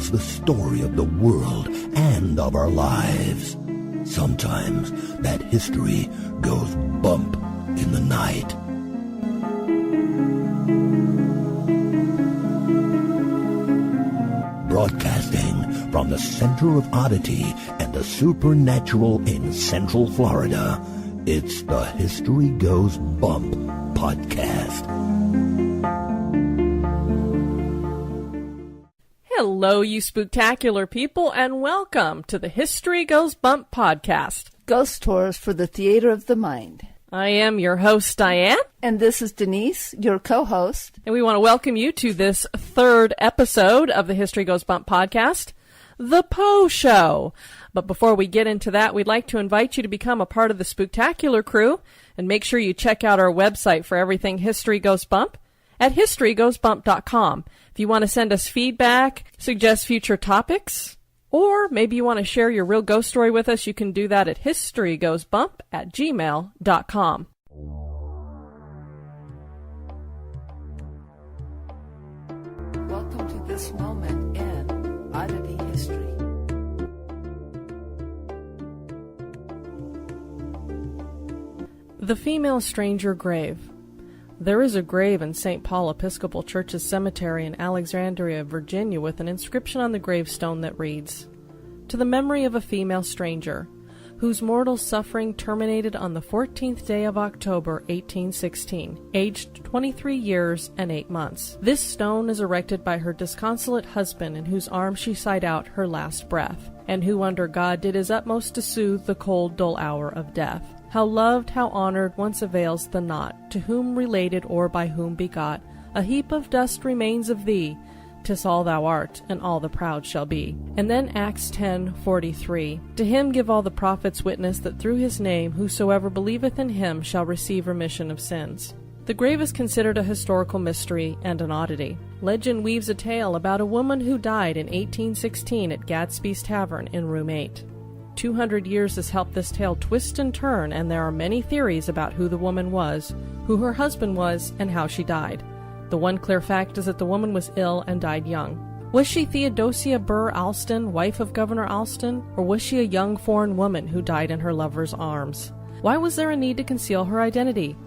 tells the story of the world and of our lives. Sometimes that history goes bump in the night. Broadcasting from the center of oddity and the supernatural in Central Florida, it's the History Goes Bump podcast. Hello, you spooktacular people, and welcome to the History Goes Bump podcast. Ghost tours for the theater of the mind. I am your host, Diane. And this is Denise, your co-host. And we want to welcome you to this third episode of the History Goes Bump podcast, The Poe Show. But before we get into that, we'd like to invite you to become a part of the spooktacular crew, and make sure you check out our website for everything History Goes Bump at historygoesbump.com. If you want to send us feedback, suggest future topics, or maybe you want to share your real ghost story with us, you can do that at historygoesbump@gmail.com. Welcome to this moment in Oddity history. The Female Stranger Grave. There is a grave in St. Paul Episcopal Church's cemetery in Alexandria, Virginia, with an inscription on the gravestone that reads, "To the memory of a female stranger, whose mortal suffering terminated on the 14th day of October, 1816, aged 23 years and 8 months. This stone is erected by her disconsolate husband, in whose arms she sighed out her last breath, and who under God did his utmost to soothe the cold, dull hour of death. How loved, how honored, once avails the not, to whom related or by whom begot, a heap of dust remains of thee, 'tis all thou art, and all the proud shall be." And then Acts 10:43, "To him give all the prophets witness that through his name whosoever believeth in him shall receive remission of sins." The grave is considered a historical mystery and an oddity. Legend weaves a tale about a woman who died in 1816 at Gadsby's Tavern in Room 8. 200 years has helped this tale twist and turn, and there are many theories about who the woman was, who her husband was, and how she died. The one clear fact is that the woman was ill and died young. Was she Theodosia Burr Alston, wife of Governor Alston, or was she a young foreign woman who died in her lover's arms? Why was there a need to conceal her identity?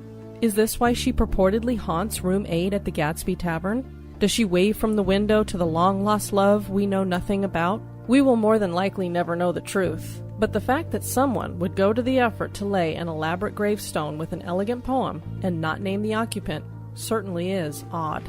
Is this why she purportedly haunts Room 8 at the Gadsby Tavern? Does she wave from the window to the long-lost love we know nothing about? We will more than likely never know the truth, but the fact that someone would go to the effort to lay an elaborate gravestone with an elegant poem and not name the occupant certainly is odd.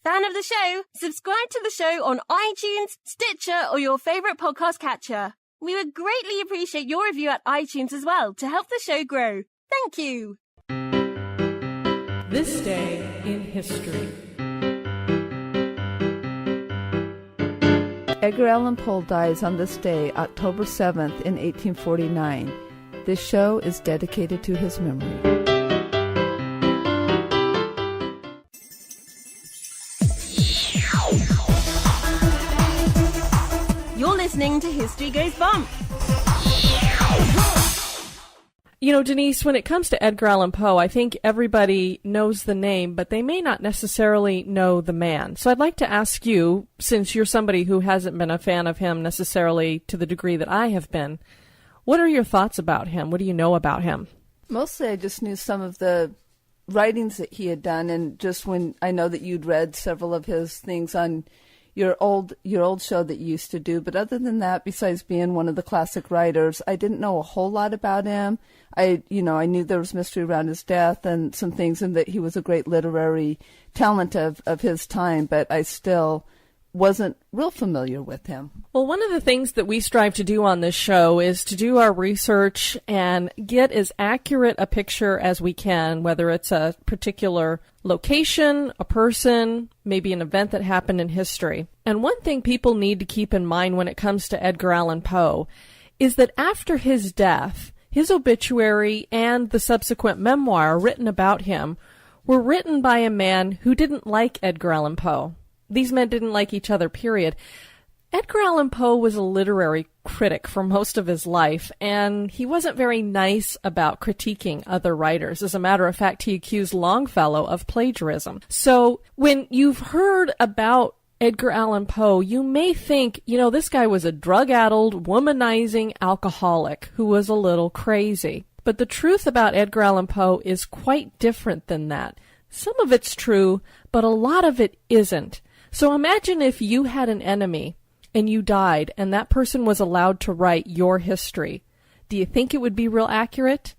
Fan of the show? Subscribe to the show on iTunes, Stitcher, or your favorite podcast catcher. We would greatly appreciate your review at iTunes as well to help the show grow. Thank you. This day in history. Edgar Allan Poe dies on this day, October 7th in 1849. This show is dedicated to his memory. You're listening to History Goes Bump. You know, Denise, when it comes to Edgar Allan Poe, I think everybody knows the name, but they may not necessarily know the man. So I'd like to ask you, since you're somebody who hasn't been a fan of him necessarily to the degree that I have been, what are your thoughts about him? What do you know about him? Mostly I just knew some of the writings that he had done, and just when I know that you'd read several of his things on your old show that you used to do. But other than that, besides being one of the classic writers, I didn't know a whole lot about him. I knew there was mystery around his death and some things, and that he was a great literary talent of his time, but I still wasn't real familiar with him. Well, one of the things that we strive to do on this show is to do our research and get as accurate a picture as we can, whether it's a particular location, a person, maybe an event that happened in history. And one thing people need to keep in mind when it comes to Edgar Allan Poe is that after his death, his obituary and the subsequent memoir written about him were written by a man who didn't like Edgar Allan Poe. These men didn't like each other, period. Edgar Allan Poe was a literary critic for most of his life, and he wasn't very nice about critiquing other writers. As a matter of fact, he accused Longfellow of plagiarism. So when you've heard about Edgar Allan Poe, you may think, this guy was a drug-addled, womanizing alcoholic who was a little crazy. But the truth about Edgar Allan Poe is quite different than that. Some of it's true, but a lot of it isn't. So imagine if you had an enemy and you died, and that person was allowed to write your history. Do you think it would be real accurate?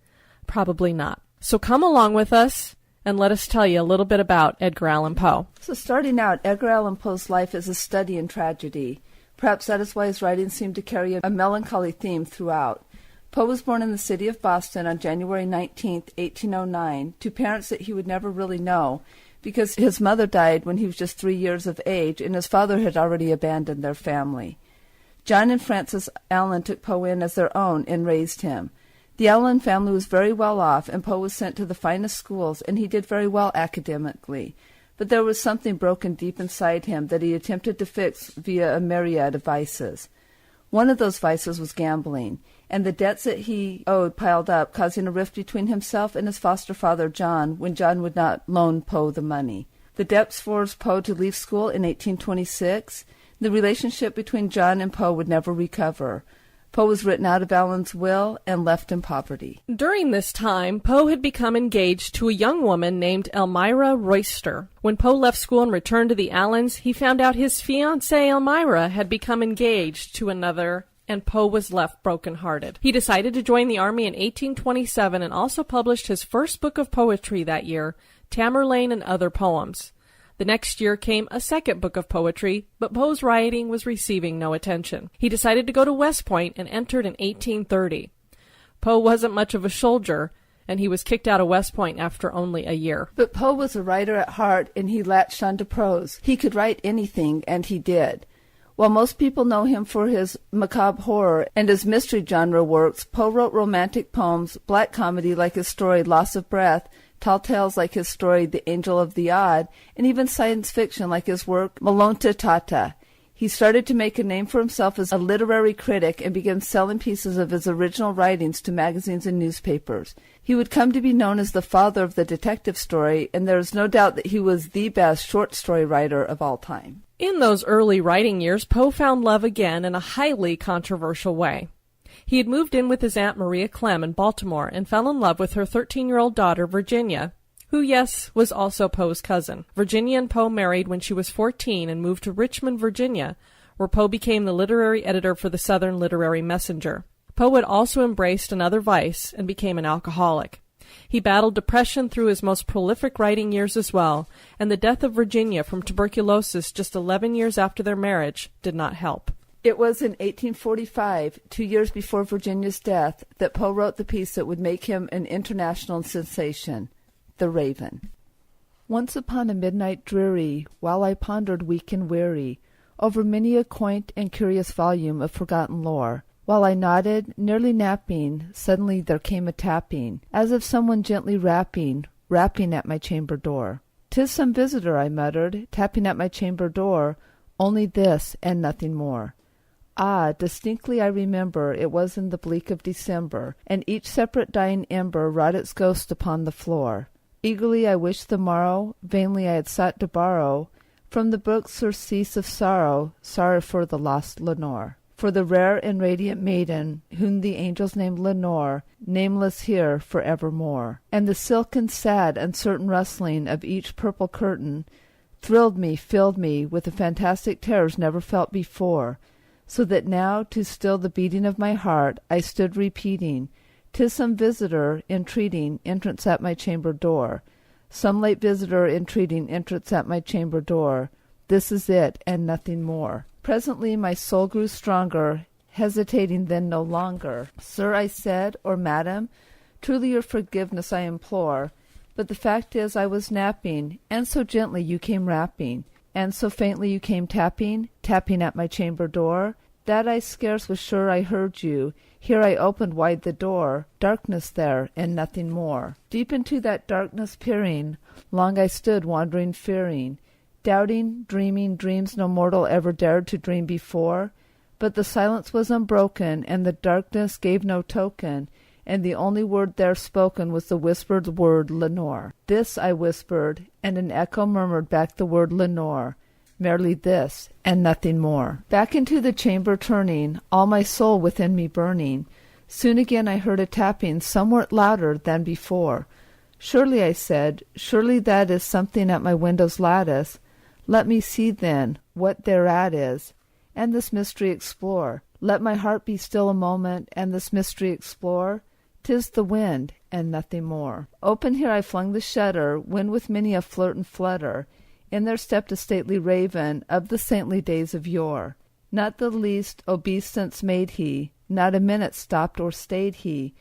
Probably not. So come along with us and let us tell you a little bit about Edgar Allan Poe. So starting out, Edgar Allan Poe's life is a study in tragedy. Perhaps that is why his writings seem to carry a melancholy theme throughout. Poe was born in the city of Boston on January 19, 1809, to parents that he would never really know, because his mother died when he was just 3 years of age, and his father had already abandoned their family. John and Frances Allan took Poe in as their own and raised him. The Allan family was very well off, and Poe was sent to the finest schools, and he did very well academically. But there was something broken deep inside him that he attempted to fix via a myriad of vices. One of those vices was gambling, and the debts that he owed piled up, causing a rift between himself and his foster father, John, when John would not loan Poe the money. The debts forced Poe to leave school in 1826. The relationship between John and Poe would never recover. Poe was written out of Allan's will and left in poverty. During this time, Poe had become engaged to a young woman named Elmira Royster. When Poe left school and returned to the Allans, he found out his fiancée Elmira had become engaged to another, and Poe was left broken-hearted. He decided to join the army in 1827 and also published his first book of poetry that year, Tamerlane and Other Poems. The next year came a second book of poetry, but Poe's writing was receiving no attention. He decided to go to West Point and entered in 1830. Poe wasn't much of a soldier, and he was kicked out of West Point after only a year. But Poe was a writer at heart, and he latched onto prose. He could write anything, and he did. While most people know him for his macabre horror and his mystery genre works, Poe wrote romantic poems, black comedy like his story Loss of Breath, tall tales like his story The Angel of the Odd, and even science fiction like his work Malonta Tata. He started to make a name for himself as a literary critic and began selling pieces of his original writings to magazines and newspapers. He would come to be known as the father of the detective story, and there is no doubt that he was the best short story writer of all time. In those early writing years, Poe found love again in a highly controversial way. He had moved in with his Aunt Maria Clem in Baltimore and fell in love with her 13-year-old daughter, Virginia, who, yes, was also Poe's cousin. Virginia and Poe married when she was 14 and moved to Richmond, Virginia, where Poe became the literary editor for the Southern Literary Messenger. Poe had also embraced another vice and became an alcoholic. He battled depression through his most prolific writing years as well, and the death of Virginia from tuberculosis just 11 years after their marriage did not help. It was in 1845, 2 years before Virginia's death, that Poe wrote the piece that would make him an international sensation, The Raven. Once upon a midnight dreary, while I pondered weak and weary over many a quaint and curious volume of forgotten lore, while I nodded, nearly napping, suddenly there came a tapping, as of someone gently rapping at my chamber door. "'Tis some visitor," I muttered, tapping at my chamber door, only this and nothing more. Ah, distinctly I remember it was in the bleak of December, and each separate dying ember wrought its ghost upon the floor. Eagerly I wished the morrow, vainly I had sought to borrow from the book surcease of sorrow for the lost Lenore, for the rare and radiant maiden whom the angels named Lenore, nameless here for evermore. And the silken, sad, uncertain rustling of each purple curtain thrilled me, filled me with the fantastic terrors never felt before, so that now, to still the beating of my heart, I stood repeating, "'Tis some visitor entreating entrance at my chamber door. Some late visitor entreating entrance at my chamber door. This is it, and nothing more." Presently my soul grew stronger, hesitating then no longer. "Sir," I said, "or madam, truly your forgiveness I implore, but the fact is I was napping, and so gently you came rapping, and so faintly you came tapping at my chamber door, that I scarce was sure I heard you. Here I opened wide the door, darkness there, and nothing more. Deep into that darkness peering, long I stood wondering, fearing, doubting, dreaming dreams no mortal ever dared to dream before. But the silence was unbroken, and the darkness gave no token, and the only word there spoken was the whispered word Lenore. This I whispered, and an echo murmured back the word Lenore, merely this, and nothing more. Back into the chamber turning, all my soul within me burning, soon again I heard a tapping somewhat louder than before. Surely, I said, surely that is something at my window's lattice. Let me see, then, what thereat is, and this mystery explore. Let my heart be still a moment, and this mystery explore. 'Tis the wind, and nothing more. Open here I flung the shutter, when with many a flirt and flutter, in there stepped a stately raven, of the saintly days of yore. Not the least obeisance made he, not a minute stopped or stayed he,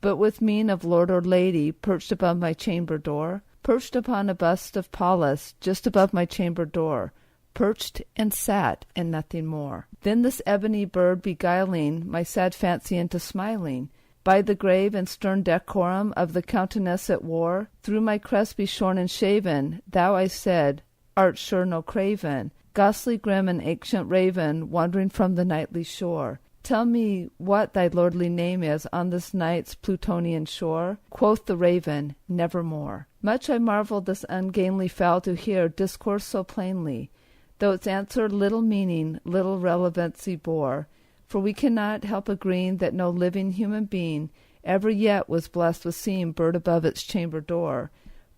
but with mien of lord or lady, perched above my chamber door, perched upon a bust of Pallas, just above my chamber door, perched and sat, and nothing more. Then this ebony bird beguiling my sad fancy into smiling, by the grave and stern decorum of the countenance it wore, through my crest be shorn and shaven, thou, I said, art sure no craven, ghastly grim and ancient raven, wandering from the nightly shore. Tell me what thy lordly name is on this night's Plutonian shore. Quoth the raven, nevermore. Much I marvelled this ungainly fowl to hear discourse so plainly, though its answer little meaning, little relevancy bore. For we cannot help agreeing that no living human being ever yet was blessed with seeing bird above its chamber door,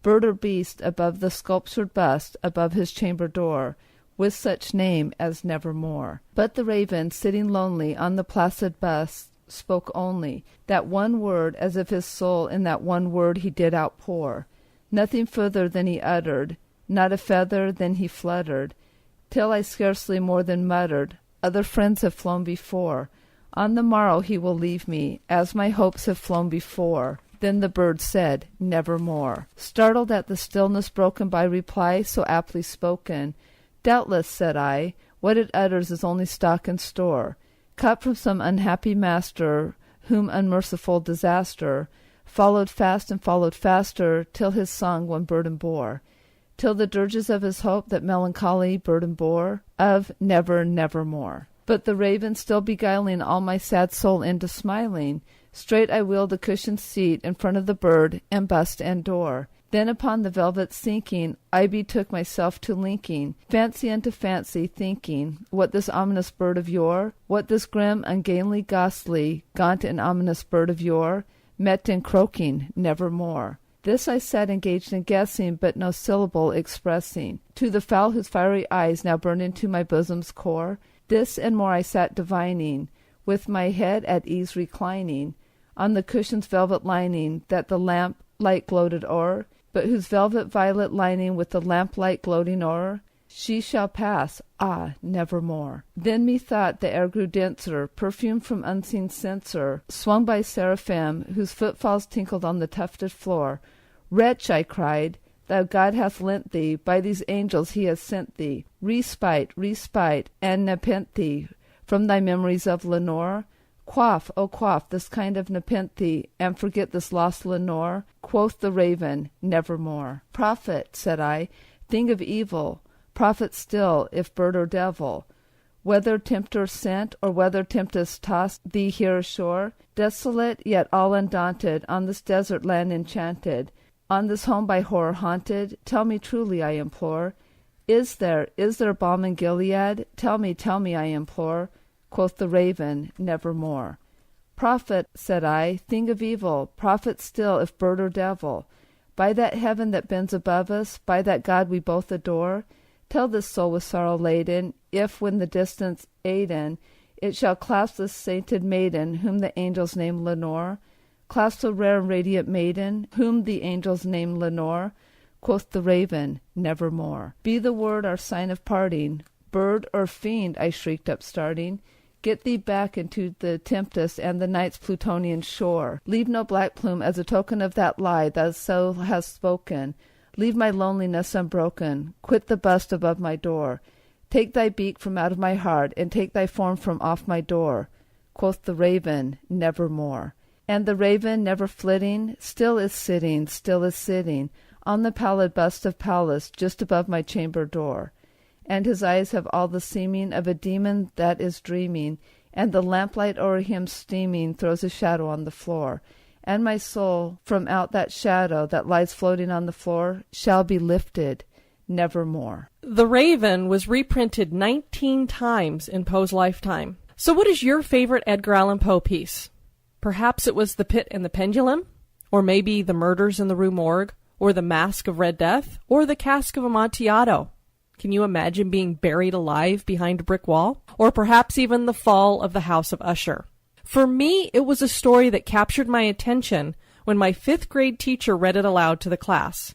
bird or beast above the sculptured bust above his chamber door, with such name as nevermore. But the raven, sitting lonely on the placid bust, spoke only that one word, as if his soul in that one word he did outpour. Nothing further than he uttered, not a feather than he fluttered, till I scarcely more than muttered, other friends have flown before. On the morrow he will leave me, as my hopes have flown before. Then the bird said, nevermore. Startled at the stillness broken by reply so aptly spoken, doubtless, said I, what it utters is only stock and store, cut from some unhappy master, whom unmerciful disaster followed fast and followed faster, till his song one burden bore, till the dirges of his hope that melancholy burden bore, of never, nevermore. But the raven still beguiling all my sad soul into smiling, straight I wheeled a cushioned seat in front of the bird, and bust and door. Then upon the velvet sinking, I betook myself to linking fancy unto fancy, thinking what this ominous bird of yore, what this grim, ungainly, ghastly, gaunt and ominous bird of yore, met in croaking, nevermore. This I sat engaged in guessing, but no syllable expressing. To the fowl whose fiery eyes now burned into my bosom's core, this and more I sat divining, with my head at ease reclining, on the cushion's velvet lining, that the lamp light gloated o'er, but whose velvet violet lining with the lamplight gloating o'er, she shall pass, ah, nevermore. Then methought the air grew denser, perfumed from unseen censer, swung by seraphim, whose footfalls tinkled on the tufted floor. Wretch, I cried, thou God hath lent thee, by these angels he has sent thee, respite, respite, and nepenthe, from thy memories of Lenore. Quaff, O quaff, this kind of nepenthe, and forget this lost Lenore. Quoth the raven, nevermore. Prophet, said I, thing of evil, prophet still, if bird or devil, whether tempter sent, or whether tempest tossed thee here ashore, desolate, yet all undaunted, on this desert land enchanted, on this home by horror haunted, tell me truly, I implore, is there balm in Gilead? Tell me, I implore. Quoth the raven, nevermore. Prophet, said I, thing of evil, prophet still, if bird or devil, by that heaven that bends above us, by that God we both adore, tell this soul with sorrow laden, if when the distance aiden, it shall clasp this sainted maiden, whom the angels name Lenore, clasp the rare and radiant maiden, whom the angels name Lenore. Quoth the raven, nevermore. Be the word our sign of parting, bird or fiend, I shrieked upstarting, get thee back into the tempest and the night's Plutonian shore. Leave no black plume as a token of that lie thou so hast spoken. Leave my loneliness unbroken. Quit the bust above my door. Take thy beak from out of my heart, and take thy form from off my door. Quoth the raven, nevermore. And the raven, never flitting, still is sitting on the pallid bust of Pallas just above my chamber door. And his eyes have all the seeming of a demon that is dreaming, and the lamplight o'er him steaming throws a shadow on the floor. And my soul, from out that shadow that lies floating on the floor, shall be lifted nevermore. The Raven was reprinted 19 times in Poe's lifetime. So what is your favorite Edgar Allan Poe piece? Perhaps it was The Pit and the Pendulum, or maybe The Murders in the Rue Morgue, or The Mask of Red Death, or The Cask of Amontillado. Can you imagine being buried alive behind a brick wall? Or perhaps even The Fall of the House of Usher. For me, it was a story that captured my attention when my 5th grade teacher read it aloud to the class.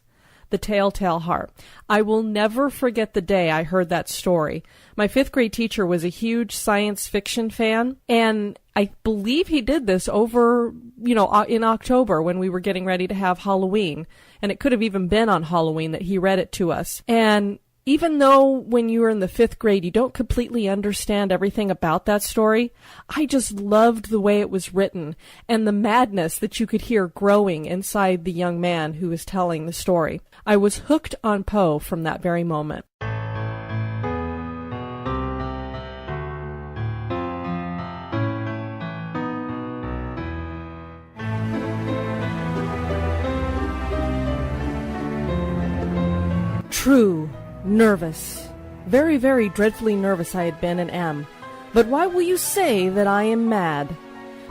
The Telltale Heart. I will never forget the day I heard that story. My 5th grade teacher was a huge science fiction fan, and I believe he did this over, in October when we were getting ready to have Halloween. And it could have even been on Halloween that he read it to us. And even though when you were in the 5th grade you don't completely understand everything about that story, I just loved the way it was written and the madness that you could hear growing inside the young man who was telling the story. I was hooked on Poe from that very moment. True. Nervous. Very, very dreadfully nervous I had been and am. But why will you say that I am mad?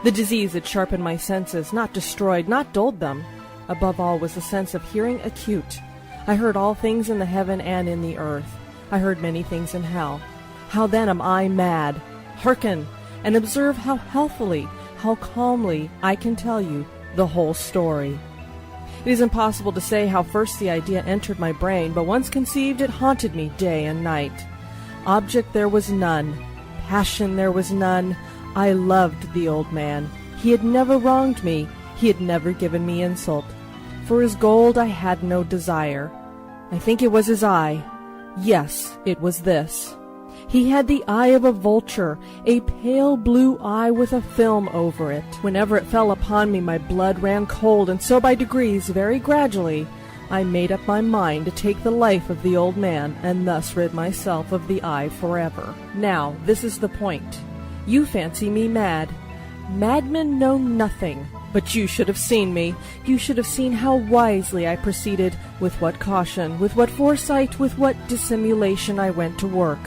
The disease had sharpened my senses, not destroyed, not dulled them. Above all was the sense of hearing acute. I heard all things in the heaven and in the earth. I heard many things in hell. How then am I mad? Hearken, and observe how healthily, how calmly I can tell you the whole story. It is impossible to say how first the idea entered my brain, but once conceived it haunted me day and night. Object there was none. Passion there was none. I loved the old man. He had never wronged me. He had never given me insult. For his gold I had no desire. I think it was his eye. Yes, it was this. He had the eye of a vulture, a pale blue eye with a film over it. Whenever it fell upon me, my blood ran cold, and so by degrees, very gradually, I made up my mind to take the life of the old man, and thus rid myself of the eye forever. Now, this is the point. You fancy me mad. Madmen know nothing. But you should have seen me. You should have seen how wisely I proceeded, with what caution, with what foresight, with what dissimulation I went to work.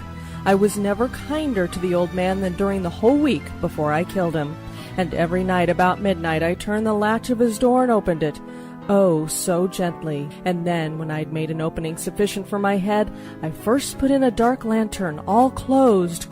I was never kinder to the old man than during the whole week before I killed him. And every night about midnight I turned the latch of his door and opened it. Oh, so gently. And then, when I'd made an opening sufficient for my head, I first put in a dark lantern, all closed,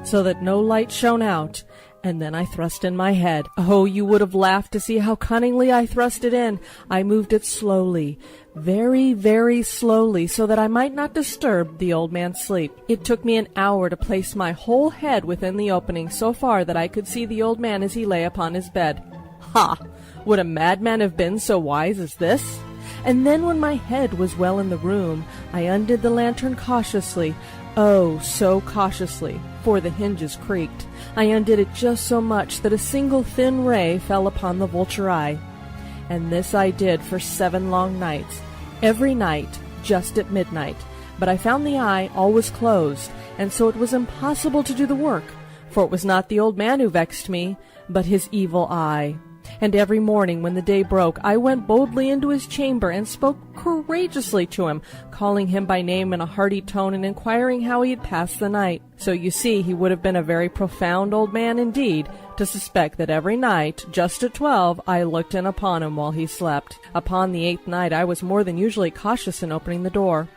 so that no light shone out. And then I thrust in my head. Oh, you would have laughed to see how cunningly I thrust it in. I moved it slowly, very, very slowly, so that I might not disturb the old man's sleep. It took me an hour to place my whole head within the opening so far that I could see the old man as he lay upon his bed. Ha! Would a madman have been so wise as this? And then when my head was well in the room, I undid the lantern cautiously. Oh, so cautiously, for the hinges creaked. I undid it just so much that a single thin ray fell upon the vulture eye. And this I did for 7 long nights, every night, just at midnight. But I found the eye always closed, and so it was impossible to do the work, for it was not the old man who vexed me, but his evil eye. And every morning when the day broke, I went boldly into his chamber and spoke courageously to him, calling him by name in a hearty tone and inquiring how he had passed the night. So you see, he would have been a very profound old man indeed to suspect that every night, just at 12, I looked in upon him while he slept. Upon the 8th night I was more than usually cautious in opening the door.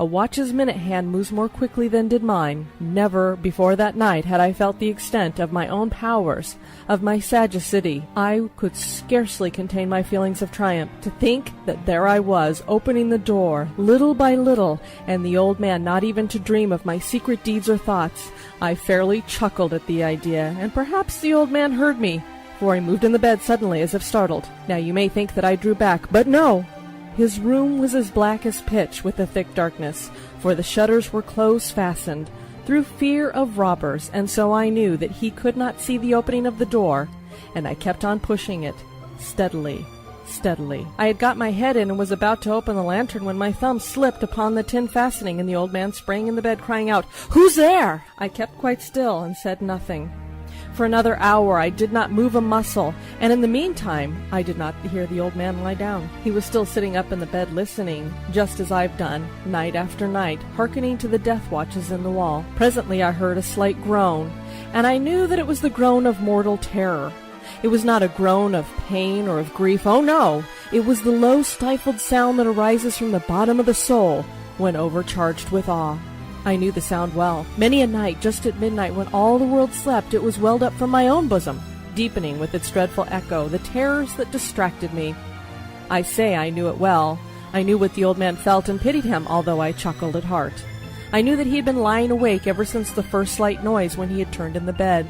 A watch's minute hand moves more quickly than did mine. Never before that night had I felt the extent of my own powers, of my sagacity. I could scarcely contain my feelings of triumph. To think that there I was, opening the door, little by little, and the old man not even to dream of my secret deeds or thoughts. I fairly chuckled at the idea, and perhaps the old man heard me, for he moved in the bed suddenly as if startled. Now you may think that I drew back, but no! His room was as black as pitch with the thick darkness, for the shutters were close-fastened, through fear of robbers, and so I knew that he could not see the opening of the door, and I kept on pushing it, steadily, steadily. I had got my head in and was about to open the lantern when my thumb slipped upon the tin fastening and the old man sprang in the bed crying out, "Who's there?" I kept quite still and said nothing. For another hour I did not move a muscle, and in the meantime I did not hear the old man lie down. He was still sitting up in the bed listening, just as I've done, night after night, hearkening to the death watches in the wall. Presently I heard a slight groan, and I knew that it was the groan of mortal terror. It was not a groan of pain or of grief, oh no! It was the low stifled sound that arises from the bottom of the soul when overcharged with awe. I knew the sound well. Many a night, just at midnight, when all the world slept, it was welled up from my own bosom, deepening with its dreadful echo the terrors that distracted me. I say I knew it well. I knew what the old man felt and pitied him, although I chuckled at heart. I knew that he had been lying awake ever since the first slight noise when he had turned in the bed.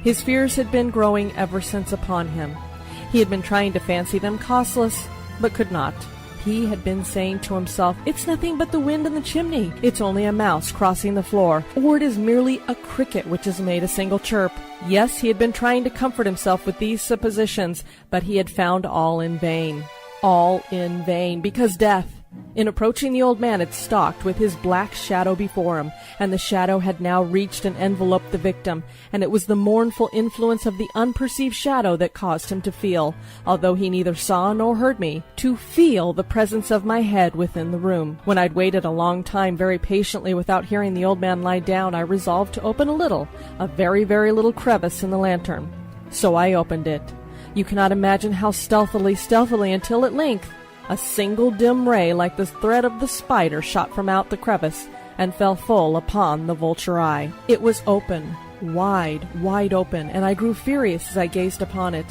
His fears had been growing ever since upon him. He had been trying to fancy them causeless, but could not. He had been saying to himself, "It's nothing but the wind in the chimney. It's only a mouse crossing the floor. Or it is merely a cricket which has made a single chirp." Yes, he had been trying to comfort himself with these suppositions, but he had found all in vain. All in vain, because death, in approaching the old man, had stalked with his black shadow before him, and the shadow had now reached and enveloped the victim, and it was the mournful influence of the unperceived shadow that caused him to feel, although he neither saw nor heard me, to feel the presence of my head within the room. When I'd waited a long time very patiently without hearing the old man lie down, I resolved to open a very, very little crevice in the lantern. So I opened it. You cannot imagine how stealthily, until at length a single dim ray like the thread of the spider shot from out the crevice and fell full upon the vulture eye. It was open, wide open, and I grew furious as I gazed upon it.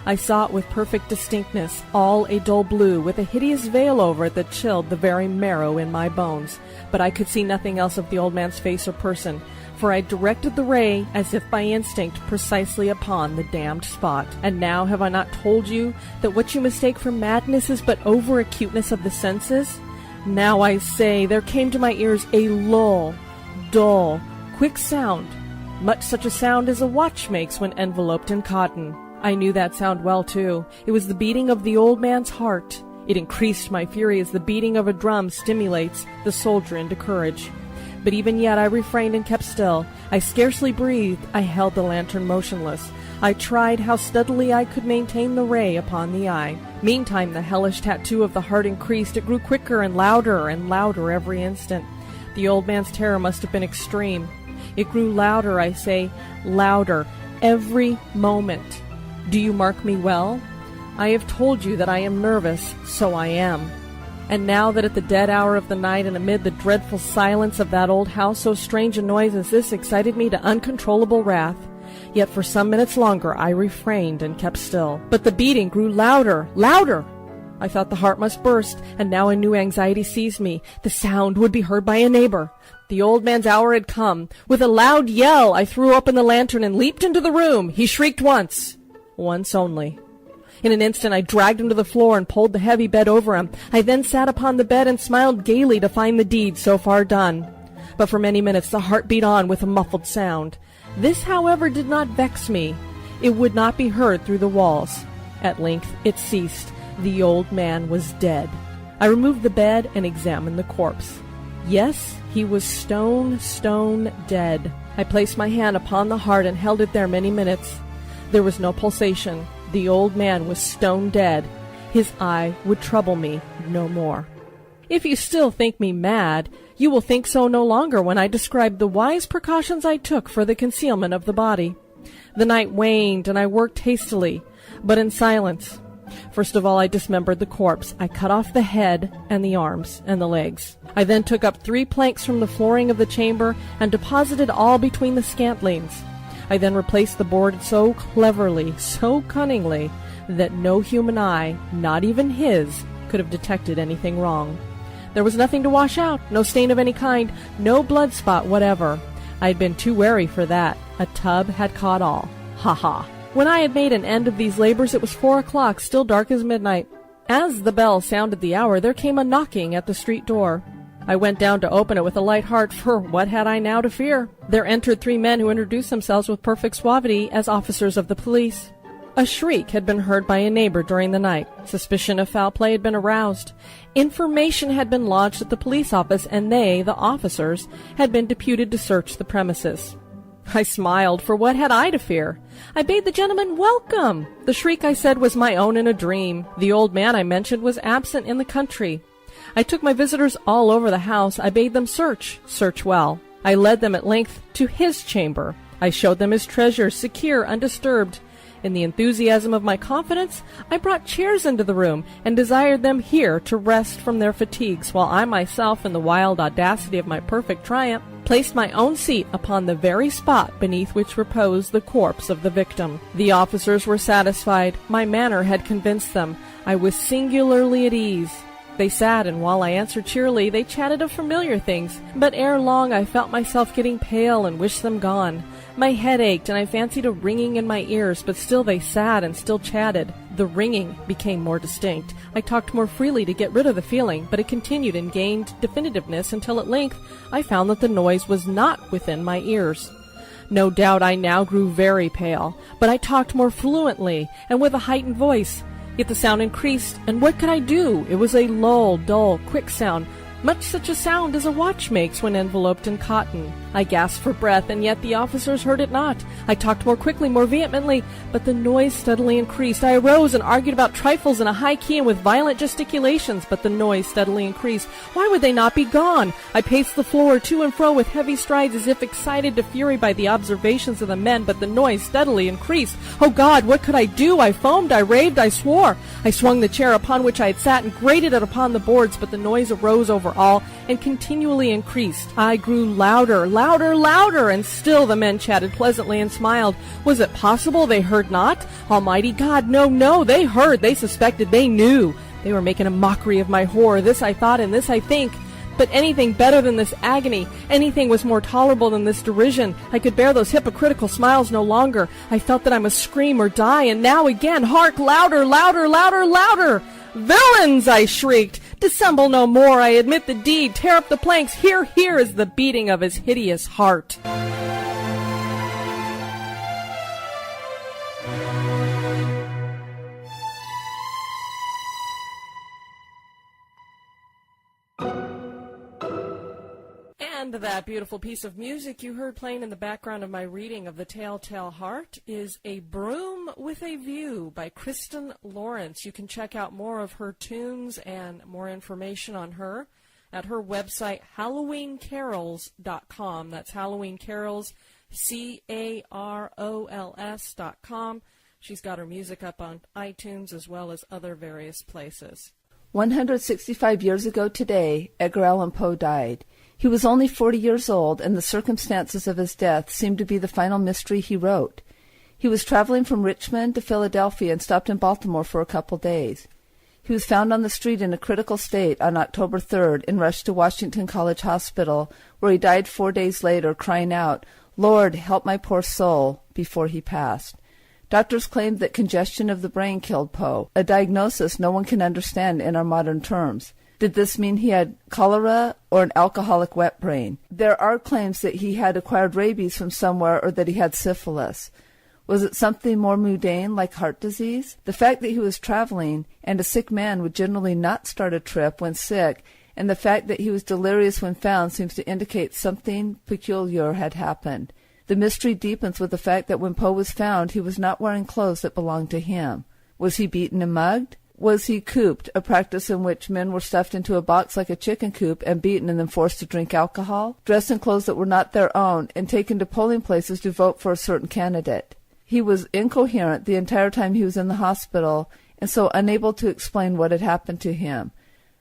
I saw it with perfect distinctness, all a dull blue, with a hideous veil over it that chilled the very marrow in my bones. But I could see nothing else of the old man's face or person, for I directed the ray, as if by instinct, precisely upon the damned spot. And now have I not told you that what you mistake for madness is but over-acuteness of the senses? Now I say, there came to my ears a lull, dull, quick sound, much such a sound as a watch makes when enveloped in cotton. I knew that sound well, too. It was the beating of the old man's heart. It increased my fury as the beating of a drum stimulates the soldier into courage. But even yet I refrained and kept still. I scarcely breathed. I held the lantern motionless. I tried how steadily I could maintain the ray upon the eye. Meantime the hellish tattoo of the heart increased. It grew quicker and louder every instant. The old man's terror must have been extreme. It grew louder, I say, louder, every moment. Do you mark me well? I have told you that I am nervous, so I am. And now that at the dead hour of the night and amid the dreadful silence of that old house, so strange a noise as this excited me to uncontrollable wrath. Yet for some minutes longer I refrained and kept still. But the beating grew louder. I thought the heart must burst, and now a new anxiety seized me. The sound would be heard by a neighbor. The old man's hour had come. With a loud yell I threw open the lantern and leaped into the room. He shrieked once only. In an instant I dragged him to the floor and pulled the heavy bed over him. I then sat upon the bed and smiled gaily to find the deed so far done. But for many minutes the heart beat on with a muffled sound. This, however, did not vex me. It would not be heard through the walls. At length it ceased. The old man was dead. I removed the bed and examined the corpse. Yes, he was stone dead. I placed my hand upon the heart and held it there many minutes. There was no pulsation. The old man was stone dead. His eye would trouble me no more. If you still think me mad, you will think so no longer when I describe the wise precautions I took for the concealment of the body. The night waned, and I worked hastily, but in silence. First of all, I dismembered the corpse. I cut off the head and the arms and the legs. I then took up 3 planks from the flooring of the chamber and deposited all between the scantlings. I then replaced the board so cleverly, so cunningly, that no human eye, not even his, could have detected anything wrong. There was nothing to wash out, no stain of any kind, no blood spot whatever. I had been too wary for that. A tub had caught all. Ha ha! When I had made an end of these labors, it was 4 o'clock, still dark as midnight. As the bell sounded the hour, there came a knocking at the street door. I went down to open it with a light heart, for what had I now to fear? There entered 3 men who introduced themselves with perfect suavity as officers of the police. A shriek had been heard by a neighbor during the night. Suspicion of foul play had been aroused. Information had been lodged at the police office, and they, the officers, had been deputed to search the premises. I smiled, for what had I to fear? I bade the gentleman welcome. The shriek, I said, was my own in a dream. The old man I mentioned was absent in the country. I took my visitors all over the house. I bade them search well. I led them at length to his chamber. I showed them his treasures, secure, undisturbed. In the enthusiasm of my confidence, I brought chairs into the room and desired them here to rest from their fatigues, while I myself, in the wild audacity of my perfect triumph, placed my own seat upon the very spot beneath which reposed the corpse of the victim. The officers were satisfied. My manner had convinced them. I was singularly at ease. They sat, and while I answered cheerily, they chatted of familiar things, but ere long I felt myself getting pale and wished them gone. My head ached, and I fancied a ringing in my ears, but still they sat and still chatted. The ringing became more distinct. I talked more freely to get rid of the feeling, but it continued and gained definitiveness until at length I found that the noise was not within my ears. No doubt I now grew very pale, but I talked more fluently and with a heightened voice. Yet the sound increased, and what could I do? It was a low, dull, quick sound, much such a sound as a watch makes when enveloped in cotton. I gasped for breath, and yet the officers heard it not. I talked more quickly, more vehemently, but the noise steadily increased. I arose and argued about trifles in a high key and with violent gesticulations, but the noise steadily increased. Why would they not be gone? I paced the floor to and fro with heavy strides as if excited to fury by the observations of the men, but the noise steadily increased. Oh God, what could I do? I foamed, I raved, I swore. I swung the chair upon which I had sat and grated it upon the boards, but the noise arose over all and continually increased. I grew louder, and still the men chatted pleasantly and smiled. Was it possible they heard not? Almighty God, no, they heard, they suspected, they knew. They were making a mockery of my horror. This I thought, and this I think. But anything better than this agony, anything was more tolerable than this derision. I could bear those hypocritical smiles no longer. I felt that I must scream or die, and now again, hark, louder! Villains, I shrieked. Dissemble no more, I admit the deed. Tear up the planks, here is the beating of his hideous heart. And that beautiful piece of music you heard playing in the background of my reading of The Telltale Heart is A Broom with a View by Kristen Lawrence. You can check out more of her tunes and more information on her at her website, HalloweenCarols.com. That's Halloween Carols, CAROLS.com. She's got her music up on iTunes as well as other various places. 165 years ago today, Edgar Allan Poe died. He was only 40 years old, and the circumstances of his death seemed to be the final mystery he wrote. He was traveling from Richmond to Philadelphia and stopped in Baltimore for a couple days. He was found on the street in a critical state on October 3rd and rushed to Washington College Hospital, where he died 4 days later, crying out, "Lord, help my poor soul," before he passed. Doctors claimed that congestion of the brain killed Poe, a diagnosis no one can understand in our modern terms. Did this mean he had cholera or an alcoholic wet brain? There are claims that he had acquired rabies from somewhere or that he had syphilis. Was it something more mundane like heart disease? The fact that he was traveling, and a sick man would generally not start a trip when sick, and the fact that he was delirious when found seems to indicate something peculiar had happened. The mystery deepens with the fact that when Poe was found, he was not wearing clothes that belonged to him. Was he beaten and mugged? Was he cooped, a practice in which men were stuffed into a box like a chicken coop and beaten and then forced to drink alcohol, dressed in clothes that were not their own, and taken to polling places to vote for a certain candidate? He was incoherent the entire time he was in the hospital, and so unable to explain what had happened to him.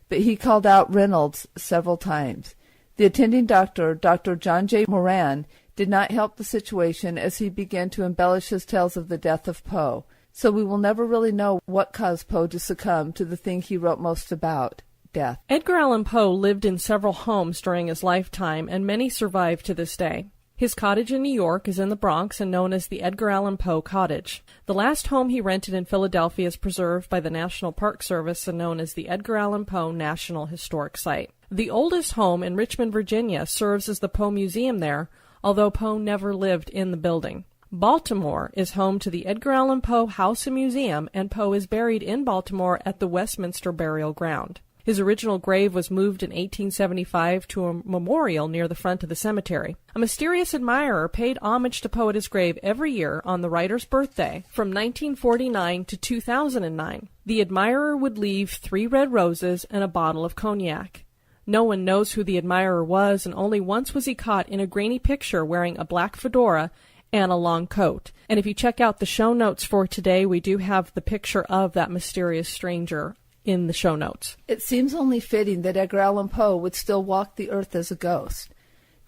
But he called out Reynolds several times. The attending doctor, Dr. John J. Moran, did not help the situation as he began to embellish his tales of the death of Poe. So we will never really know what caused Poe to succumb to the thing he wrote most about, death. Edgar Allan Poe lived in several homes during his lifetime, and many survive to this day. His cottage in New York is in the Bronx and known as the Edgar Allan Poe Cottage. The last home he rented in Philadelphia is preserved by the National Park Service and known as the Edgar Allan Poe National Historic Site. The oldest home in Richmond, Virginia, serves as the Poe Museum there, although Poe never lived in the building. Baltimore is home to the Edgar Allan Poe House and Museum, and Poe is buried in Baltimore at the Westminster Burial Ground. His original grave was moved in 1875 to a memorial near the front of the cemetery. A mysterious admirer paid homage to Poe at his grave every year on the writer's birthday from 1949 to 2009. The admirer would leave 3 red roses and a bottle of cognac. No one knows who the admirer was, and only once was he caught in a grainy picture wearing a black fedora and a long coat. And if you check out the show notes for today, we do have the picture of that mysterious stranger in the show notes. It seems only fitting that Edgar Allan Poe would still walk the earth as a ghost.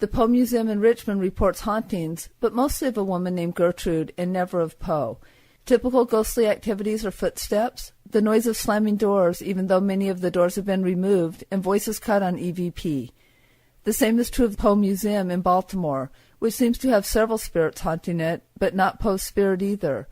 The Poe Museum in Richmond reports hauntings, but mostly of a woman named Gertrude and never of Poe. Typical ghostly activities are footsteps, the noise of slamming doors, even though many of the doors have been removed, and voices cut on EVP. The same is true of the Poe Museum in Baltimore, which seems to have several spirits haunting it, but not Poe's spirit either.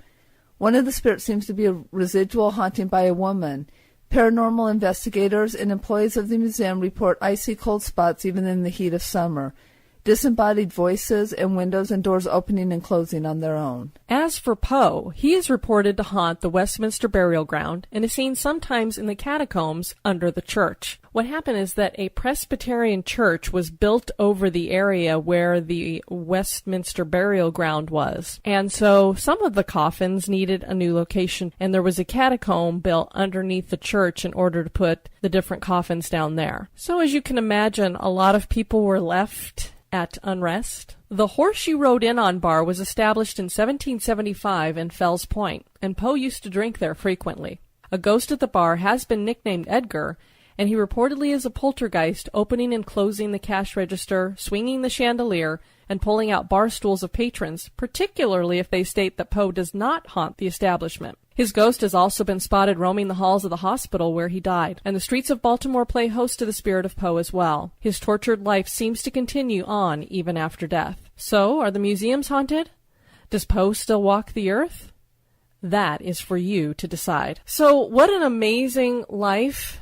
One of the spirits seems to be a residual haunting by a woman. Paranormal investigators and employees of the museum report icy cold spots even in the heat of summer, disembodied voices, and windows and doors opening and closing on their own. As for Poe, he is reported to haunt the Westminster Burial Ground and is seen sometimes in the catacombs under the church. What happened is that a Presbyterian church was built over the area where the Westminster Burial Ground was. And so some of the coffins needed a new location, and there was a catacomb built underneath the church in order to put the different coffins down there. So as you can imagine, a lot of people were left at unrest. The Horse You Rode In On bar was established in 1775 in Fells Point, and Poe used to drink there frequently. A ghost at the bar has been nicknamed Edgar, and he reportedly is a poltergeist opening and closing the cash register, swinging the chandelier, and pulling out bar stools of patrons, particularly if they state that Poe does not haunt the establishment. His ghost has also been spotted roaming the halls of the hospital where he died, and the streets of Baltimore play host to the spirit of Poe as well. His tortured life seems to continue on even after death. So, are the museums haunted? Does Poe still walk the earth? That is for you to decide. So, what an amazing life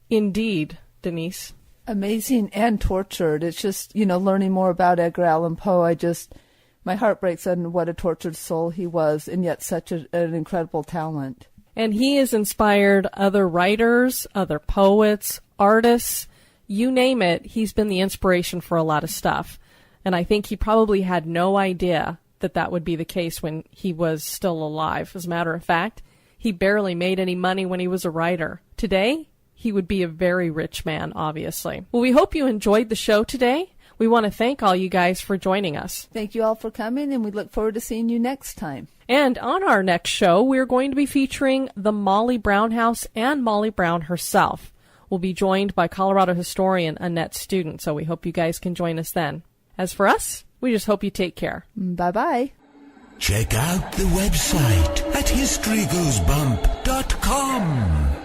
indeed, Denise. Amazing and tortured. It's just, learning more about Edgar Allan Poe, my heart breaks on what a tortured soul he was, and yet such an incredible talent. And he has inspired other writers, other poets, artists, you name it. He's been the inspiration for a lot of stuff. And I think he probably had no idea that that would be the case when he was still alive. As a matter of fact, he barely made any money when he was a writer. Today, he would be a very rich man, obviously. Well, we hope you enjoyed the show today. We want to thank all you guys for joining us. Thank you all for coming, and we look forward to seeing you next time. And on our next show, we're going to be featuring the Molly Brown House and Molly Brown herself. We'll be joined by Colorado historian Annette Student, so we hope you guys can join us then. As for us, we just hope you take care. Bye-bye. Check out the website at historygoesbump.com.